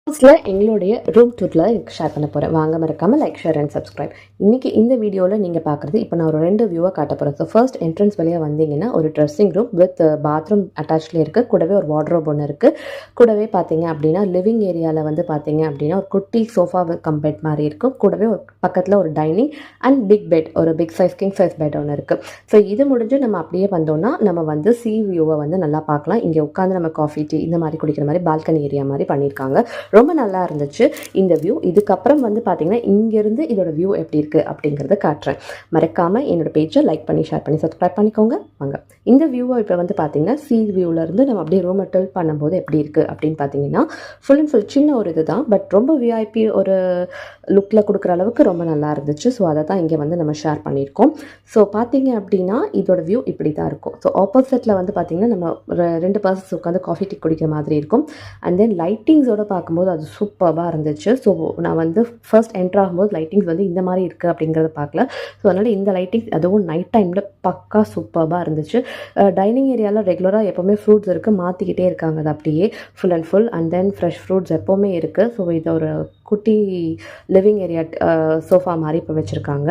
எங்களுடைய room டூரில் share பண்ண போகிறேன். வாங்க மறக்காமல் லைக், ஷேர் அண்ட் சப்ஸ்கிரைப். இன்றைக்கி இந்த வீடியோவில் நீங்கள் பார்க்குறது, இப்போ நான் ஒரு 2 வியூவாக காட்ட போகிறேன். ஸோ ஃபர்ஸ்ட் என்ட்ரன்ஸ் வழியாக வந்தீங்கன்னா ஒரு ட்ரெஸ்ஸிங் ரூம் வித் பாத்ரூம் அட்டாச்லேயே இருக்குது. கூடவே ஒரு வார்ட்ரோப் ஒன்று இருக்குது. கூடவே பார்த்தீங்க அப்படின்னா லிவிங் ஏரியாவில் வந்து பார்த்தீங்க அப்படின்னா ஒரு குட்டி சோஃபா கம் பெட் மாதிரி இருக்கும். கூடவே ஒரு பக்கத்தில் ஒரு டைனிங் அண்ட் பிக் பெட், ஒரு big size king size bed ஒன்று இருக்குது. ஸோ இது முடிஞ்சு நம்ம அப்படியே வந்தோம்னா நம்ம வந்து சி வியூவை வந்து நல்லா பார்க்கலாம். இங்கே உட்காந்து நம்ம காஃபி, டீ இந்த மாதிரி குடிக்கிற மாதிரி பால்கனி ஏரியா மாதிரி பண்ணியிருக்காங்க. ரொம்ப நல்லா இருந்துச்சு இந்த வியூ. இதுக்கப்புறம் வந்து பார்த்தீங்கன்னா இங்கேருந்து இதோட வியூ எப்படி இருக்குது அப்படிங்கிறத காட்டுறேன். மறக்காமல் என்னோட பேஜை லைக் பண்ணி, ஷேர் பண்ணி, சப்ஸ்கிரைப் பண்ணிக்கோங்க. வாங்க இந்த வியூவை இப்போ வந்து பார்த்தீங்கன்னா சி வியூவிலேருந்து நம்ம அப்படியே ரூமை டில்ட் பண்ணும்போது எப்படி இருக்குது அப்படின்னு பார்த்தீங்கன்னா ஃபுல் அண்ட் ஃபுல் சின்ன ஒரு இது தான், பட் ரொம்ப விஐபி ஒரு லுக்கில் கொடுக்குற அளவுக்கு ரொம்ப நல்லா இருந்துச்சு. ஸோ அதை தான் இங்கே வந்து நம்ம ஷேர் பண்ணியிருக்கோம். ஸோ பார்த்தீங்க அப்படின்னா இதோட வியூ இப்படி தான் இருக்கும். ஸோ ஆப்போசிட்டில் வந்து பார்த்தீங்கன்னா நம்ம 2 பர்சன்ஸ் உட்காந்து காஃபி டீ குடிக்கிற மாதிரி இருக்கும். அண்ட் தென் லைட்டிங்ஸோட பார்க்கும்போது அது சூப்பராக இருந்துச்சு. ஸோ நான் வந்து ஃபர்ஸ்ட் என்ட்ரு ஆகும்போது லைட்டிங்ஸ் வந்து இந்த மாதிரி இருக்குது அப்படிங்கிறத பார்க்கல. ஸோ அதனால் இந்த லைட்டிங்ஸ் அதுவும் நைட் டைமில் பக்கா சூப்பராக இருந்துச்சு. டைனிங் ஏரியாவில் ரெகுலராக எப்போவுமே ஃப்ரூட்ஸ் இருக்குது, மாற்றிக்கிட்டே இருக்காங்க அது அப்படியே full and full. And then fresh fruits எப்போவுமே இருக்குது. ஸோ இதை ஒரு குட்டி லிவிங் ஏரியா சோஃபா மாதிரி இப்போ வச்சுருக்காங்க.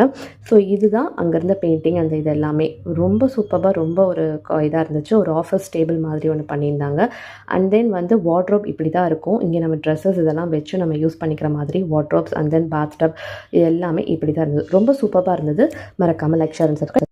ஸோ இதுதான் அங்கேருந்த பெயிண்டிங், அந்த இது எல்லாமே ரொம்ப சூப்பராக, ரொம்ப ஒரு இதாக இருந்துச்சு. ஒரு ஆஃபீஸ் டேபிள் மாதிரி ஒன்று பண்ணியிருந்தாங்க. அண்ட் தென் வந்து வார்ட்ரோப் இப்படி தான் இருக்கும். இங்கே நம்ம ட்ரெஸ்ஸஸ் இதெல்லாம் வச்சு நம்ம யூஸ் பண்ணிக்கிற மாதிரி wardrobes, and then path dub, இது எல்லாமே இப்படி தான் இருந்தது. ரொம்ப சூப்பராக இருந்தது. மறக்காமல் லைக், ஷேர் அண்ட் சப்ஸ்கிரைப்.